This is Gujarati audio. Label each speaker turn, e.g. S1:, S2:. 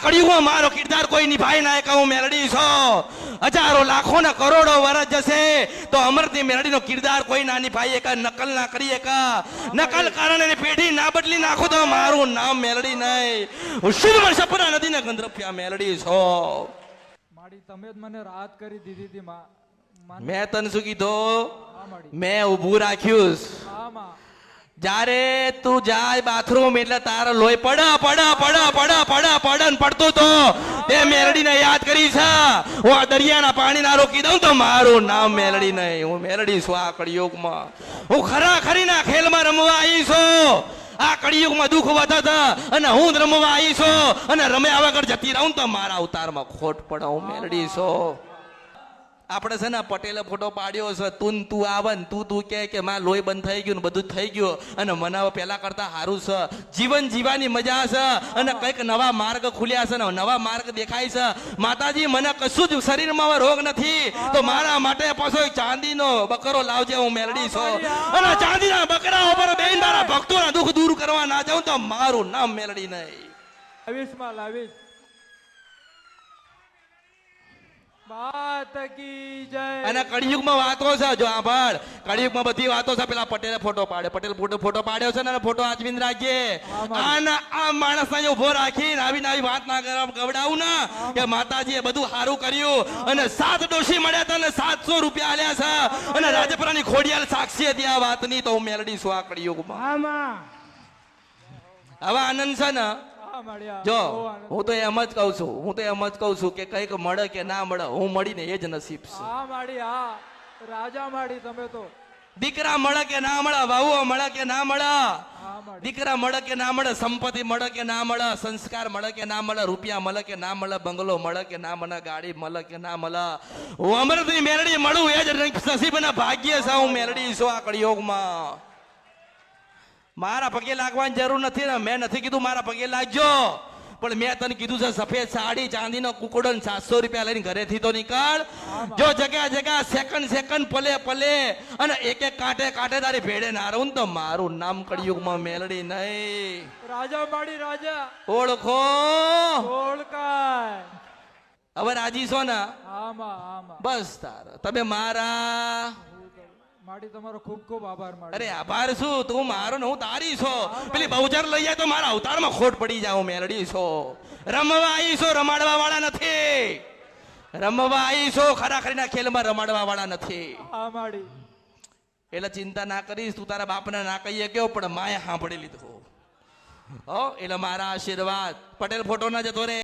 S1: કળિયુગમાં મારો કિરદાર કોઈ નિભાઈ ના કે હું મેલડી છો હજારો લાખો ને કરોડો વર્ષ જશે તો અમરતી મેલડીનો કિરદાર કોઈ ના નિભાઈ કે નકલ ના કરી કે નકલ કારણે પેઢી ના બદલી નાખો તો મારું નામ મેલડી નહીં હું શુદ્ધ સપરા નદીને ગંધર્પ્યા મેલડી છો
S2: માડી તમે જ મને રાહત કરી દીધી હતી
S1: મેં તને શું કીધું મેં ઊભું રાખ્યું જ્યારે તું જાય બાથરૂમ એટલે તારા લોહી પડતું તો તે મેલડીને યાદ કરી છે હું આ દરિયાના પાણી ના રોકી દઉં તો મારું નામ મેલડી નહીં હું મેલડી છું આ કળિયુગમાં હું ખરા ખરીના ખેલમાં રમવા આવી છું આ કળિયુગમાં દુઃખ વધે અને હું રમવા આવી છું અને રમ્યા વગર જતી રહું તો મારા અવતારમાં ખોટ પડે હું મેલડી છું આપણે છે ને પટેલે ફોટો પાડ્યો છે તું આવે ને તું કે માર લોહી બંધ થઈ ગયું ને બધું થઈ ગયું અને મને પેલા કરતા સારું છે જીવન જીવાની મજા છે અને કઈક નવા માર્ગ ખુલ્યા છે ને નવા માર્ગ દેખાય છે માતાજી મને કશું જ શરીરમાં રોગ નથી તો મારા માટે પાછો ચાંદીનો બકરો લાવજે હું મેલડી છું અને ચાંદીના બકરા ઉપર બેન મારા ભક્તોના દુઃખ દૂર કરવા ના જાઉં તો મારું નામ મેલડી નહીં
S2: લાવીશ અને
S1: કળિયુગમાં વાતો છે જો આભાર કળિયુગમાં બધી વાતો છે પેલા પટેલે ફોટો પાડ્યો છે ને ફોટો આચવીને રાખજે આ માણસ ને ઉભો રાખીને આવી વાત ના ગવડાવું ને કે માતાજીએ બધું સારું કર્યું અને 7 ડોશી મળ્યા હતા અને 700 રૂપિયા આલ્યા છે અને રાજપરાની ખોડિયાલ સાક્ષી હતી આ વાતની તો હું મેલડી છું આ કળિયુગમાં હવે આનંદ છે ને જો હું તો એમ જ કઉ છું કે કઈક મળે કે ના મળે હું મળીને એ જ નસીબ છે
S2: રાજા માડી તમે તો
S1: દીકરા મળે કે ના મળે વહુ મળે કે ના મળે દીકરા મળે કે ના મળે સંપત્તિ મળે કે ના મળે સંસ્કાર મળે કે ના મળે રૂપિયા મળે કે ના મળે બંગલો મળે કે ના મળે ગાડી મળે કે ના મળે હું અમરથી મેલડી મળું એ જ નસીબ ના ભાગ્ય છે હું મેલડી છું આ કળિયુગમાં મારા પગે લાગવાની જરૂર નથી ને મેં નથી કીધું મારા પગે લાગજો પણ મેં તને કીધું છે સફેદ સાડી ચાંદીનો કુકડો 700 રૂપિયા લઈને ઘરેથી તો નીકળ જો જગ્યા સેકન્ડ પલે અને એક કાંટે તારી ભેડે ના રહું તો મારું નામ કળિયુગમાં મેલડી નહીં
S2: રાજા માડી રાજા
S1: ઓળખો
S2: ઓળખાય
S1: હવે રાજી છો ને બસ તાર તમે મારા
S2: માડી તમારો ખૂબ ખૂબ આભાર માડી
S1: અરે આભાર શું તું મારો ને હું તારી છો પેલી બહુચર લઈ જાય તો મારા અવતારમાં ખોટ પડી જાવ મેલડી છો રમવા આવી છો રમાડવા વાળા નથી રમવા આવી છો ખરા ખરીના ખેલમાં રમાડવા વાળા નથી
S2: માડી
S1: એટલે ચિંતા ના કરીશ તું તારા બાપને ના કહીએ કેવો પણ માએ સાંભળી લીધો એટલે મારા આશીર્વાદ પટેલ ફોટો ના જતો રે